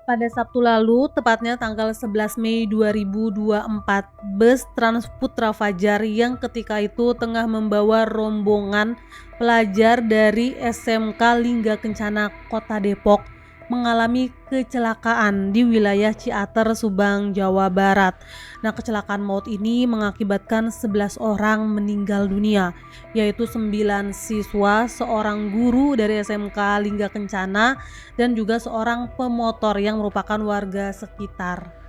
Pada Sabtu lalu, tepatnya tanggal 11 Mei 2024, bus Trans Putra Fajar yang ketika itu tengah membawa rombongan pelajar dari SMK Lingga Kencana Kota Depok mengalami kecelakaan di wilayah Ciater, Subang, Jawa Barat. Nah, kecelakaan maut ini mengakibatkan 11 orang meninggal dunia, yaitu 9 siswa, seorang guru dari SMK Lingga Kencana, dan juga seorang pemotor yang merupakan warga sekitar.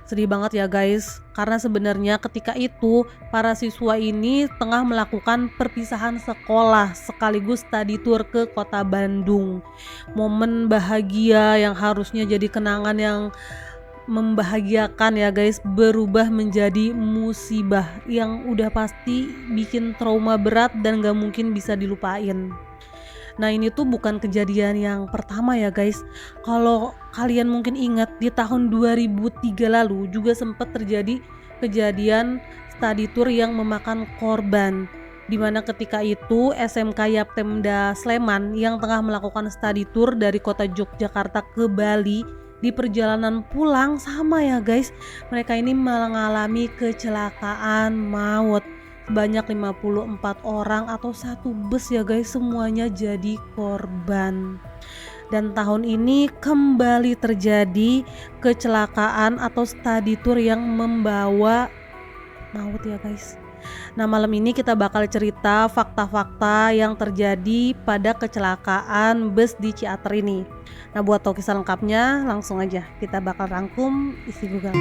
Sedih banget ya guys, karena sebenarnya ketika itu para siswa ini tengah melakukan perpisahan sekolah sekaligus study tour ke kota Bandung. Momen bahagia yang harusnya jadi kenangan yang membahagiakan ya guys, berubah menjadi musibah yang udah pasti bikin trauma berat dan gak mungkin bisa dilupain. Nah, ini tuh bukan kejadian yang pertama ya guys. Kalau kalian mungkin ingat, di tahun 2003 lalu juga sempat terjadi kejadian study tour yang memakan korban, dimana ketika itu SMK Yaptemda Sleman yang tengah melakukan study tour dari kota Yogyakarta ke Bali, di perjalanan pulang sama ya guys, mereka ini mengalami kecelakaan maut. Banyak 54 orang atau satu bus ya guys, semuanya jadi korban. Dan tahun ini kembali terjadi kecelakaan atau study tour yang membawa maut ya guys. Nah, malam ini kita bakal cerita fakta-fakta yang terjadi pada kecelakaan bus di Ciater ini. Nah, buat tahu kisah lengkapnya langsung aja kita bakal rangkum isi Google.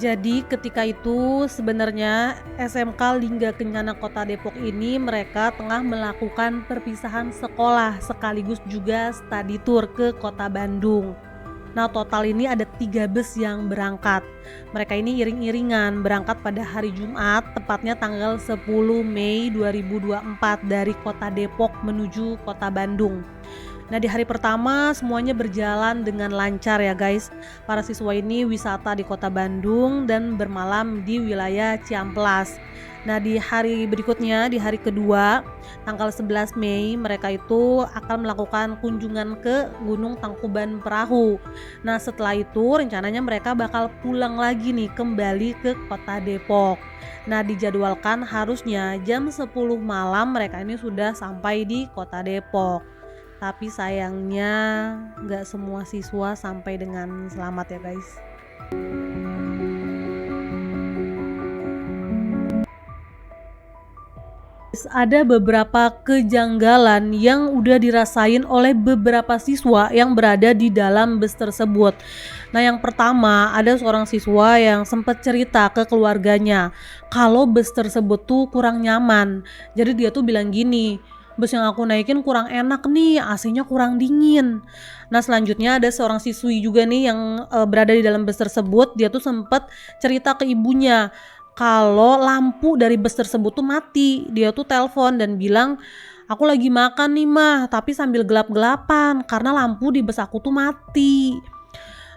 Jadi ketika itu sebenarnya SMK Lingga Kencana Kota Depok ini mereka tengah melakukan perpisahan sekolah sekaligus juga study tour ke kota Bandung. Nah, total ini ada 3 bus yang berangkat. Mereka ini iring-iringan berangkat pada hari Jumat, tepatnya tanggal 10 Mei 2024 dari kota Depok menuju kota Bandung. Nah, di hari pertama semuanya berjalan dengan lancar ya guys. Para siswa ini wisata di kota Bandung dan bermalam di wilayah Ciamplas. Nah, di hari berikutnya, di hari kedua, tanggal 11 Mei, mereka itu akan melakukan kunjungan ke Gunung Tangkuban Perahu. Nah, setelah itu rencananya mereka bakal pulang lagi nih kembali ke kota Depok. Nah, dijadwalkan harusnya jam 10 malam mereka ini sudah sampai di kota Depok. Tapi sayangnya nggak semua siswa sampai dengan selamat ya guys. Ada beberapa kejanggalan yang udah dirasain oleh beberapa siswa yang berada di dalam bus tersebut. Nah, yang pertama, ada seorang siswa yang sempat cerita ke keluarganya kalau bus tersebut tuh kurang nyaman. Jadi dia tuh bilang gini, bus yang aku naikin kurang enak nih, AC-nya kurang dingin. Nah, selanjutnya ada seorang siswi juga nih yang berada di dalam bus tersebut. Dia tuh sempat cerita ke ibunya kalau lampu dari bus tersebut tuh mati. Dia tuh telepon dan bilang, aku lagi makan nih mah, tapi sambil gelap-gelapan karena lampu di bus aku tuh mati.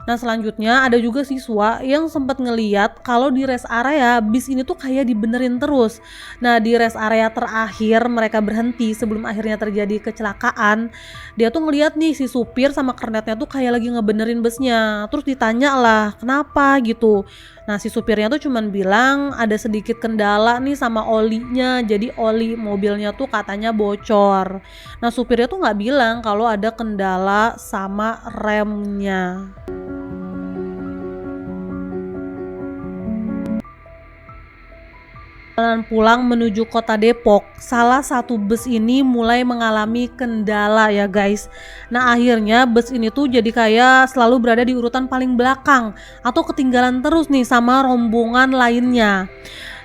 Nah, selanjutnya ada juga siswa yang sempat ngeliat kalau di rest area bis ini tuh kayak dibenerin terus. Nah, di rest area terakhir mereka berhenti sebelum akhirnya terjadi kecelakaan. Dia tuh ngeliat nih si supir sama kernetnya tuh kayak lagi ngebenerin busnya. Terus ditanya lah kenapa gitu. Nah, si supirnya tuh cuman bilang ada sedikit kendala nih sama olinya. Jadi oli mobilnya tuh katanya bocor. Nah, supirnya tuh nggak bilang kalau ada kendala sama remnya. Perjalanan pulang menuju kota Depok, salah satu bus ini mulai mengalami kendala ya guys. Nah, akhirnya bus ini tuh jadi kayak selalu berada di urutan paling belakang atau ketinggalan terus nih sama rombongan lainnya.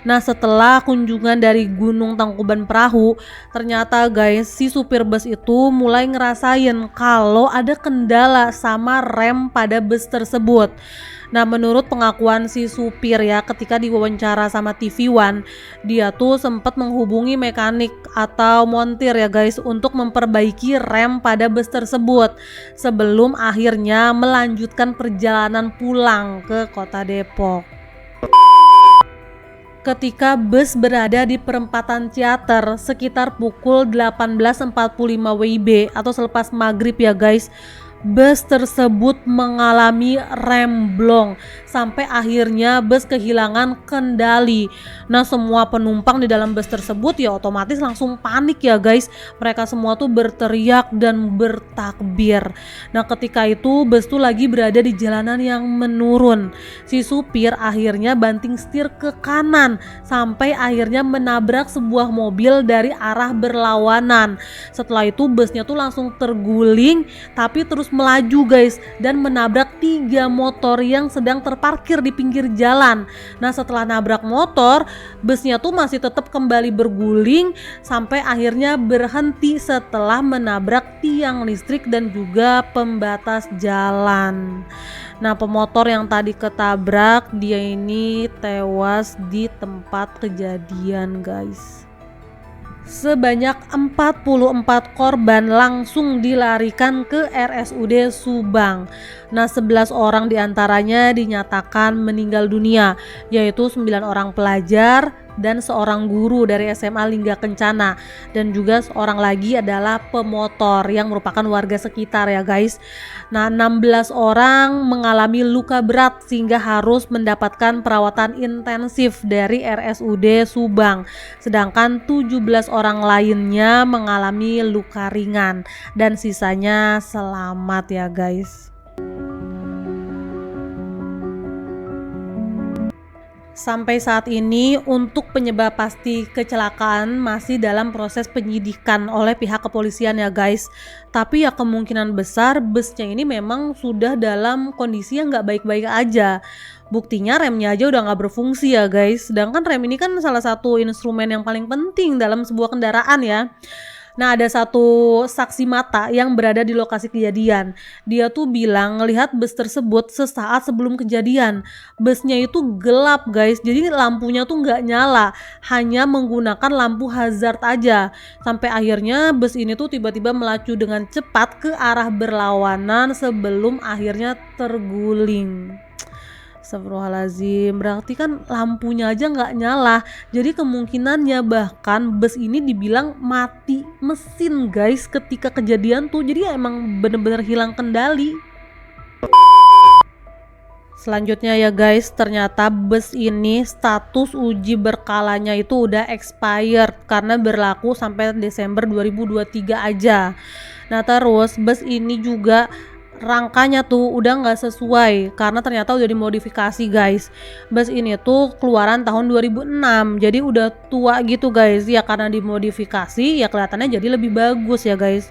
Nah, setelah kunjungan dari Gunung Tangkuban Perahu, ternyata guys si supir bus itu mulai ngerasain kalau ada kendala sama rem pada bus tersebut. Nah, menurut pengakuan si supir ya, ketika diwawancara sama TV One, dia tuh sempat menghubungi mekanik atau montir ya guys untuk memperbaiki rem pada bus tersebut sebelum akhirnya melanjutkan perjalanan pulang ke kota Depok. ketika bus berada di perempatan teater sekitar pukul 18.45 WIB atau selepas maghrib ya guys. Bus tersebut mengalami remblong sampai akhirnya bus kehilangan kendali. Nah, semua penumpang di dalam bus tersebut ya otomatis langsung panik ya guys. Mereka semua tuh berteriak dan bertakbir. Nah, ketika itu bus tuh lagi berada di jalanan yang menurun. Si supir akhirnya banting setir ke kanan sampai akhirnya menabrak sebuah mobil dari arah berlawanan. Setelah itu busnya tuh langsung terguling tapi terus melaju guys dan menabrak 3 motor yang sedang terparkir di pinggir jalan. Nah, setelah nabrak motor, busnya tuh masih tetap kembali berguling sampai akhirnya berhenti setelah menabrak tiang listrik dan juga pembatas jalan. Nah, pemotor yang tadi ketabrak dia ini tewas di tempat kejadian guys. Sebanyak 44 korban langsung dilarikan ke RSUD Subang. Nah, 11 orang diantaranya dinyatakan meninggal dunia, yaitu 9 orang pelajar dan seorang guru dari SMA Lingga Kencana, dan juga seorang lagi adalah pemotor yang merupakan warga sekitar ya guys. Nah, 16 orang mengalami luka berat sehingga harus mendapatkan perawatan intensif dari RSUD Subang, sedangkan 17 orang lainnya mengalami luka ringan dan sisanya selamat ya guys. Sampai saat ini untuk penyebab pasti kecelakaan masih dalam proses penyidikan oleh pihak kepolisian ya guys. Tapi ya kemungkinan besar busnya ini memang sudah dalam kondisi yang nggak baik-baik aja. Buktinya remnya aja udah nggak berfungsi ya guys. Sedangkan rem ini kan salah satu instrumen yang paling penting dalam sebuah kendaraan ya. Nah, ada satu saksi mata yang berada di lokasi kejadian. Dia tuh bilang ngelihat bus tersebut sesaat sebelum kejadian. Busnya itu gelap guys, jadi lampunya tuh nggak nyala, hanya menggunakan lampu hazard aja. Sampai akhirnya bus ini tuh tiba-tiba melaju dengan cepat ke arah berlawanan sebelum akhirnya terguling. Astagfirullahaladzim, berarti kan lampunya aja nggak nyala, jadi kemungkinannya bahkan bus ini dibilang mati mesin guys ketika kejadian tuh, jadi emang bener-bener hilang kendali. Selanjutnya ya guys, ternyata bus ini status uji berkalanya itu udah expired karena berlaku sampai Desember 2023 aja. Nah, terus bus ini juga rangkanya tuh udah nggak sesuai karena ternyata udah dimodifikasi guys. Bus ini tuh keluaran tahun 2006, jadi udah tua gitu guys ya, karena dimodifikasi ya kelihatannya jadi lebih bagus ya guys.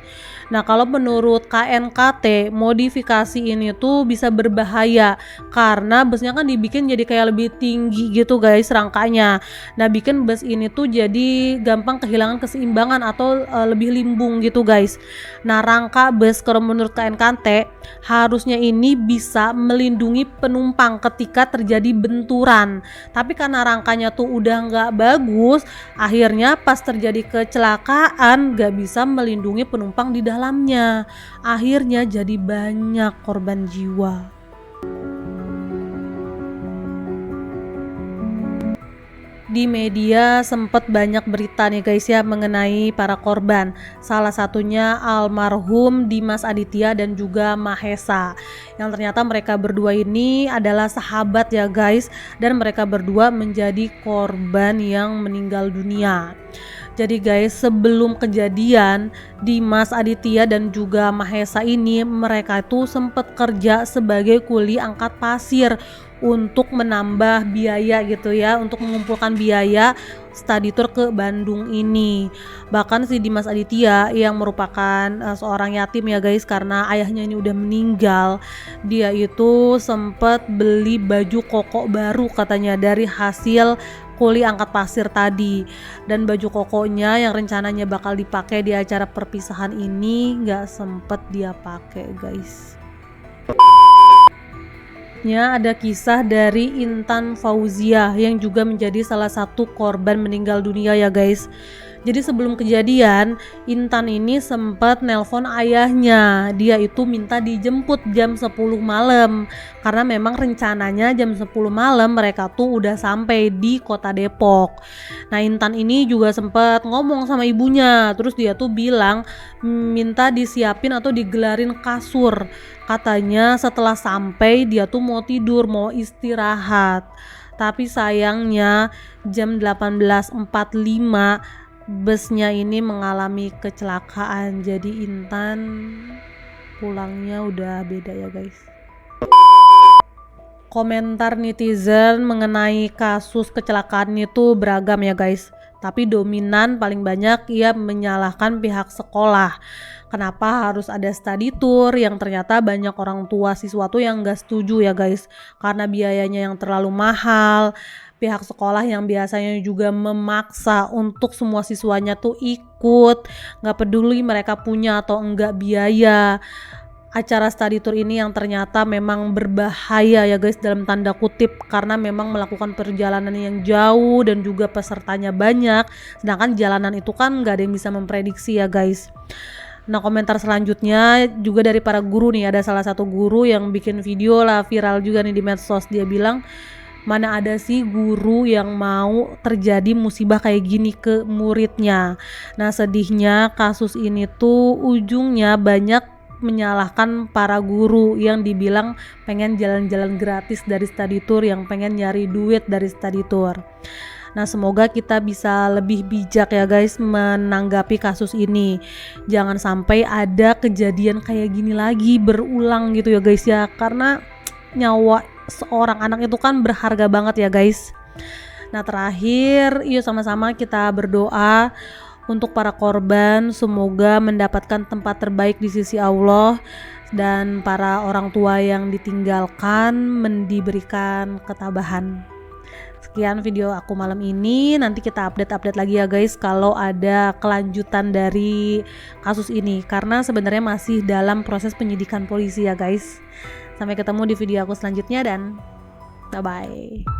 Nah, kalau menurut KNKT modifikasi ini tuh bisa berbahaya karena busnya kan dibikin jadi kayak lebih tinggi gitu guys rangkanya. Nah, bikin bus ini tuh jadi gampang kehilangan keseimbangan atau lebih limbung gitu guys. Nah, rangka bus kalau menurut KNKT harusnya ini bisa melindungi penumpang ketika terjadi benturan, tapi karena rangkanya tuh udah nggak bagus, akhirnya pas terjadi kecelakaan nggak bisa melindungi penumpang di dalamnya, akhirnya jadi banyak korban jiwa. Di media sempat banyak berita nih guys ya mengenai para korban. Salah satunya almarhum Dimas Aditya dan juga Mahesa, yang ternyata mereka berdua ini adalah sahabat ya guys, dan mereka berdua menjadi korban yang meninggal dunia. Jadi guys, sebelum kejadian Dimas Aditya dan juga Mahesa ini mereka itu sempat kerja sebagai kuli angkat pasir untuk menambah biaya gitu ya, untuk mengumpulkan biaya study tour ke Bandung ini. Bahkan si Dimas Aditya yang merupakan seorang yatim ya guys, karena ayahnya ini udah meninggal, dia itu sempat beli baju koko baru katanya dari hasil kuli angkat pasir tadi, dan baju kokonya yang rencananya bakal dipakai di acara perpisahan ini nggak sempet dia pakai guys. Ada kisah dari Intan Fauzia yang juga menjadi salah satu korban meninggal dunia ya guys. Jadi sebelum kejadian, Intan ini sempat nelpon ayahnya. Dia itu minta dijemput jam 10 malam. Karena memang rencananya jam 10 malam mereka tuh udah sampai di kota Depok. Nah, Intan ini juga sempat ngomong sama ibunya. Terus dia tuh bilang minta disiapin atau digelarin kasur. Katanya setelah sampai dia tuh mau tidur, mau istirahat. Tapi sayangnya jam 18.45 busnya ini mengalami kecelakaan. Jadi Intan pulangnya udah beda ya guys. Komentar netizen mengenai kasus kecelakaan itu beragam ya guys, tapi dominan paling banyak ia menyalahkan pihak sekolah. Kenapa harus ada study tour, yang ternyata banyak orang tua siswa tuh yang gak setuju ya guys, karena biayanya yang terlalu mahal. Pihak sekolah yang biasanya juga memaksa untuk semua siswanya tuh ikut, gak peduli mereka punya atau enggak biaya. Acara study tour ini yang ternyata memang berbahaya ya guys, dalam tanda kutip, karena memang melakukan perjalanan yang jauh dan juga pesertanya banyak, sedangkan jalanan itu kan gak ada yang bisa memprediksi ya guys. Nah, komentar selanjutnya juga dari para guru nih. Ada salah satu guru yang bikin video lah viral juga nih di medsos. Dia bilang, mana ada sih guru yang mau terjadi musibah kayak gini ke muridnya. Nah, sedihnya kasus ini tuh ujungnya banyak menyalahkan para guru yang dibilang pengen jalan-jalan gratis dari study tour, yang pengen nyari duit dari study tour. Nah, semoga kita bisa lebih bijak ya guys menanggapi kasus ini. Jangan sampai ada kejadian kayak gini lagi berulang gitu ya guys ya, karena nyawa seorang anak itu kan berharga banget ya guys. Nah, terakhir yuk sama-sama kita berdoa untuk para korban, semoga mendapatkan tempat terbaik di sisi Allah, dan para orang tua yang ditinggalkan diberikan ketabahan. Sekian video aku malam ini, nanti kita update lagi ya guys kalau ada kelanjutan dari kasus ini, karena sebenarnya masih dalam proses penyidikan polisi ya guys. Sampai ketemu di video aku selanjutnya dan bye bye.